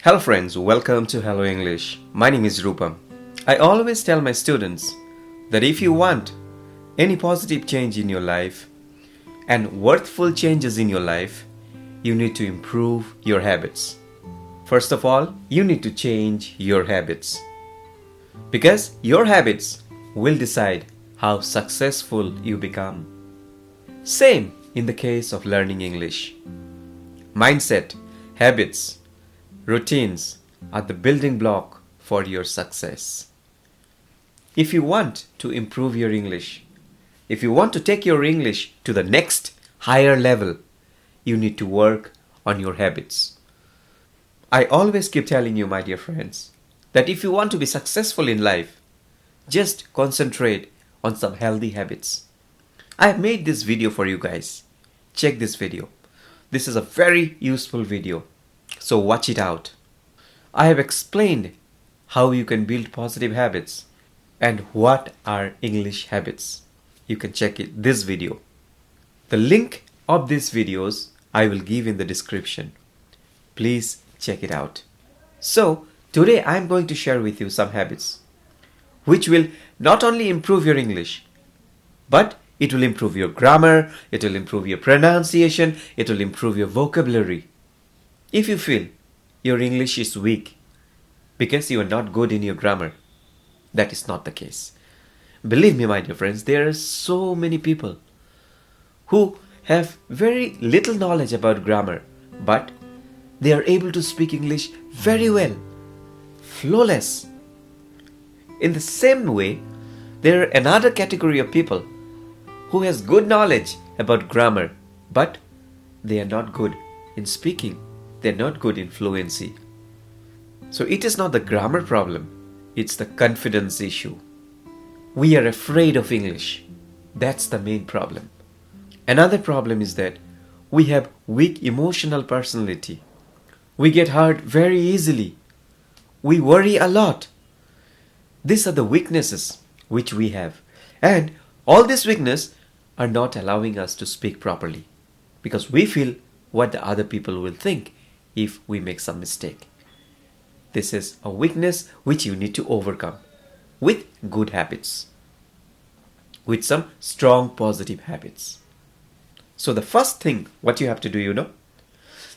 Hello friends, welcome to Hello English. My name is Rupam. I always tell my students that if you want any positive change in your life and worthful changes in your life, you need to improve your habits. First of all, you need to change your habits. Because your habits will decide how successful you become. Same in the case of learning English. Mindset, habits, routines are the building block for your success. If you want to improve your English, if you want to take your English to the next higher level, you need to work on your habits. I always keep telling you, my dear friends, that if you want to be successful in life, just concentrate on some healthy habits. I have made this video for you guys. Check this video. This is a very useful video. So watch it out. I have explained how you can build positive habits and what are English habits. You can check this video. The link of these videos I will give in the description. Please check it out. So today I am going to share with you some habits which will not only improve your English, but it will improve your grammar, it will improve your pronunciation, it will improve your vocabulary. If you feel your English is weak because you are not good in your grammar, that is not the case. Believe me, my dear friends, there are so many people who have very little knowledge about grammar, but they are able to speak English very well, flawless. In the same way, there are another category of people who has good knowledge about grammar, but they are not good in speaking. They're not good in fluency. So it is not the grammar problem, it's the confidence issue. We are afraid of English. That's the main problem. Another problem is that we have weak emotional personality. We get hurt very easily. We worry a lot. These are the weaknesses which we have. And all these weaknesses are not allowing us to speak properly because we feel what the other people will think if we make some mistake. This is a weakness which you need to overcome with good habits, with some strong positive habits. So the first thing what you have to do,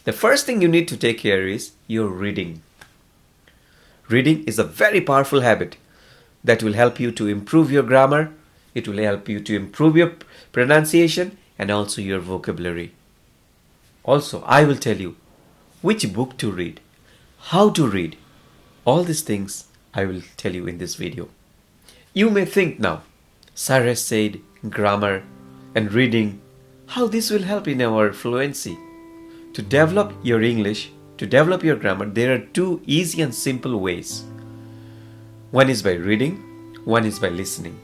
the first thing you need to take care is your reading. Reading is a very powerful habit that will help you to improve your grammar, it will help you to improve your pronunciation and also your vocabulary. Also, I will tell you which book to read, how to read. All these things I will tell you in this video. You may think now, Cyrus said grammar and reading, how this will help in our fluency. To develop your English, to develop your grammar, there are two easy and simple ways. One is by reading, one is by listening.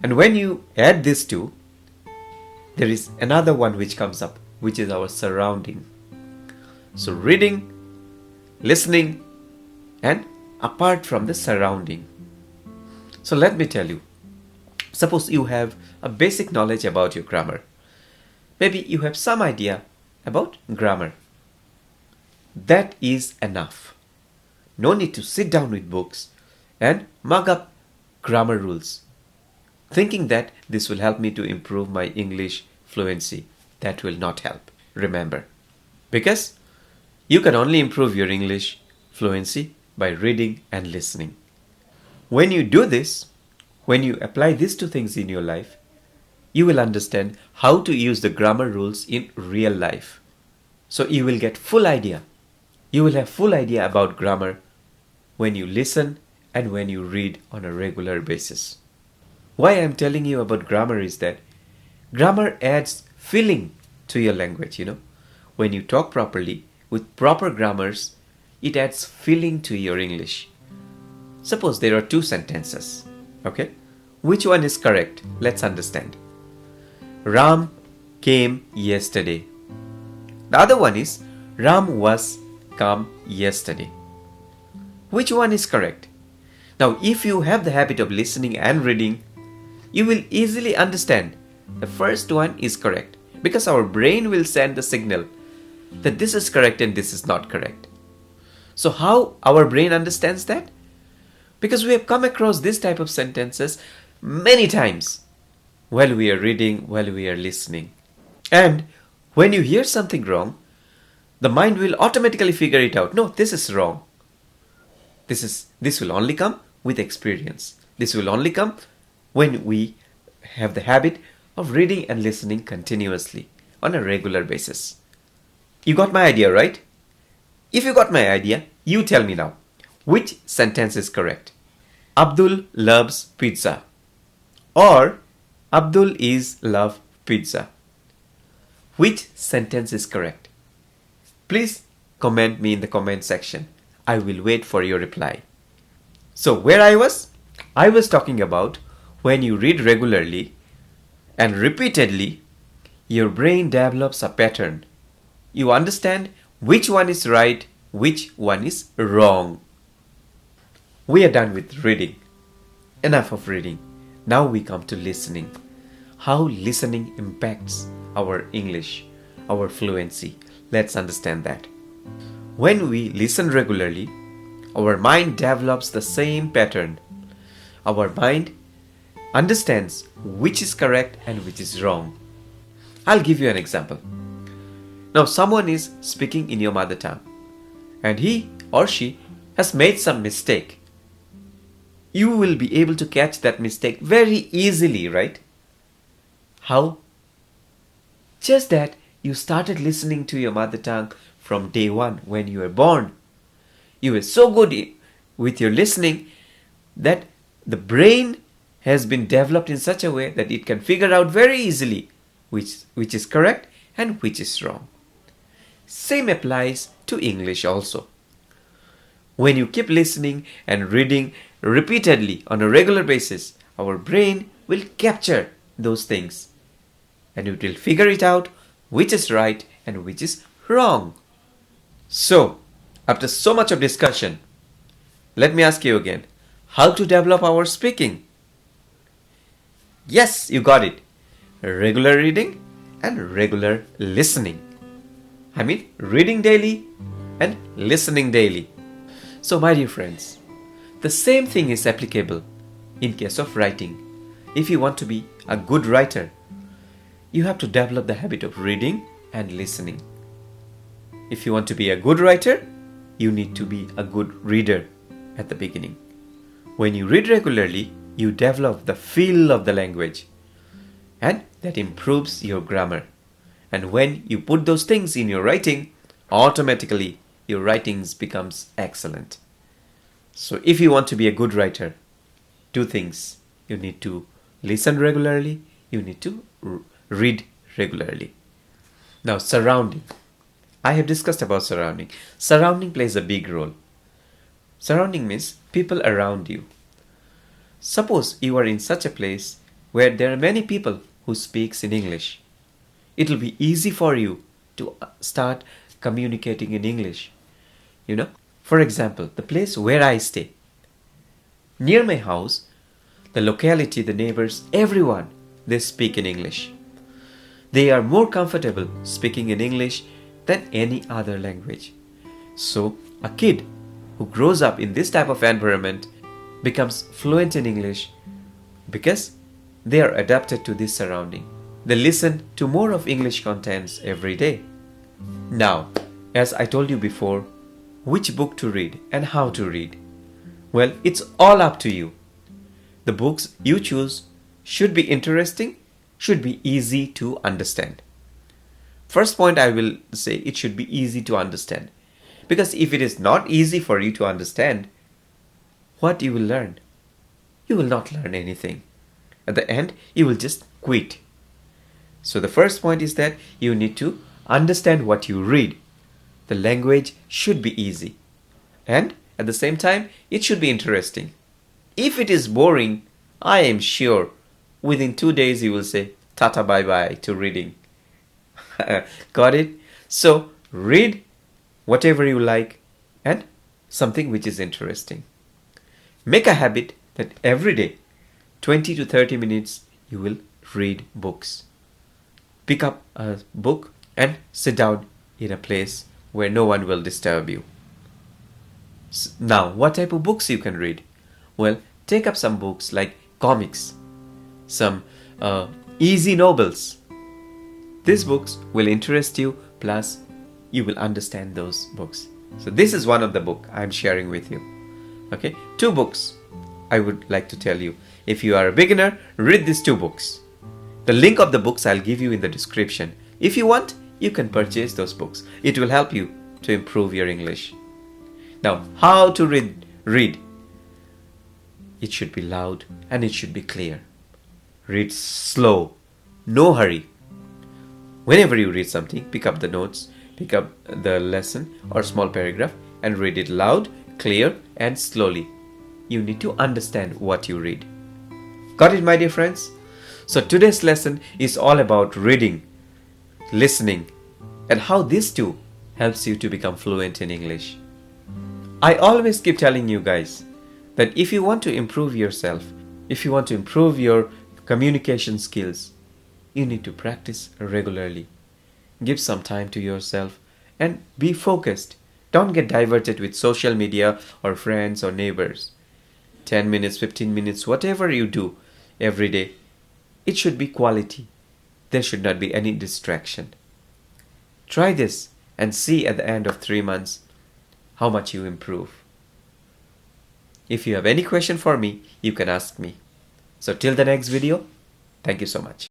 And when you add these two, there is another one which comes up, which is our surrounding. So reading, listening, and apart from the surrounding. So let me tell you, suppose you have a basic knowledge about your grammar. Maybe you have some idea about grammar. That is enough. No need to sit down with books and mug up grammar rules, thinking that this will help me to improve my English fluency. That will not help. Remember. Because you can only improve your English fluency by reading and listening. When you do this, when you apply these two things in your life, you will understand how to use the grammar rules in real life. So you will get full idea. You will have full idea about grammar when you listen and when you read on a regular basis. Why I am telling you about grammar is that grammar adds feeling to your language, When you talk properly, with proper grammars, it adds feeling to your English. Suppose there are two sentences, okay? Which one is correct? Let's understand. Ram came yesterday. The other one is Ram was come yesterday. Which one is correct? Now, if you have the habit of listening and reading, you will easily understand the first one is correct because our brain will send the signal that this is correct and this is not correct. So how our brain understands that? Because we have come across this type of sentences many times while we are reading, while we are listening. And when you hear something wrong, the mind will automatically figure it out. No, this is wrong. This will only come with experience. This will only come when we have the habit of reading and listening continuously on a regular basis. You got my idea, right? If you got my idea, you tell me now. Which sentence is correct? Abdul loves pizza. Or Abdul is love pizza. Which sentence is correct? Please comment me in the comment section. I will wait for your reply. So where I was talking about when you read regularly and repeatedly, your brain develops a pattern. You understand which one is right, which one is wrong. We are done with reading. Enough of reading. Now we come to listening. How listening impacts our English, our fluency. Let's understand that. When we listen regularly, our mind develops the same pattern. Our mind understands which is correct and which is wrong. I'll give you an example. Now someone is speaking in your mother tongue and he or she has made some mistake. You will be able to catch that mistake very easily, right? How? Just that you started listening to your mother tongue from day one when you were born. You were so good with your listening that the brain has been developed in such a way that it can figure out very easily which is correct and which is wrong. Same applies to English also. When you keep listening and reading repeatedly on a regular basis, our brain will capture those things and it will figure it out which is right and which is wrong. So, after so much of discussion, let me ask you again, how to develop our speaking? Yes, you got it. Regular reading and regular listening. I mean, reading daily and listening daily. So, my dear friends, the same thing is applicable in case of writing. If you want to be a good writer, you have to develop the habit of reading and listening. If you want to be a good writer, you need to be a good reader at the beginning. When you read regularly, you develop the feel of the language and that improves your grammar. And when you put those things in your writing, automatically your writings becomes excellent. So if you want to be a good writer, two things. You need to listen regularly, you need to read regularly. Now, surrounding. I have discussed about surrounding. Surrounding plays a big role. Surrounding means people around you. Suppose you are in such a place where there are many people who speaks in English. It will be easy for you to start communicating in English. For example, the place where I stay. Near my house, the locality, the neighbors, everyone, they speak in English. They are more comfortable speaking in English than any other language. So, a kid who grows up in this type of environment becomes fluent in English because they are adapted to this surrounding. They listen to more of English contents every day. Now, as I told you before, which book to read and how to read? Well, it's all up to you. The books you choose should be interesting, should be easy to understand. First point I will say, it should be easy to understand. Because if it is not easy for you to understand, what you will learn? You will not learn anything. At the end, you will just quit. So the first point is that you need to understand what you read. The language should be easy. And at the same time, it should be interesting. If it is boring, I am sure within 2 days you will say tata bye bye to reading. Got it? So read whatever you like and something which is interesting. Make a habit that every day, 20 to 30 minutes, you will read books. Pick up a book and sit down in a place where no one will disturb you. Now, what type of books you can read? Well, take up some books like comics, some easy novels. These books will interest you, plus you will understand those books. So this is one of the book I'm sharing with you. Okay, 2 books I would like to tell you. If you are a beginner, read these 2 books. The link of the books I'll give you in the description. If you want, you can purchase those books. It will help you to improve your English. Now, how to read? It should be loud and it should be clear. Read slow, no hurry. Whenever you read something, pick up the notes, pick up the lesson or small paragraph and read it loud, clear and slowly. You need to understand what you read. Got it, my dear friends? So today's lesson is all about reading, listening, and how this too helps you to become fluent in English. I always keep telling you guys that if you want to improve yourself, if you want to improve your communication skills, you need to practice regularly. Give some time to yourself and be focused. Don't get diverted with social media or friends or neighbors. 10 minutes, 15 minutes, whatever you do every day, it should be quality. There should not be any distraction. Try this and see at the end of 3 months how much you improve. If you have any question for me, you can ask me. So till the next video, thank you so much.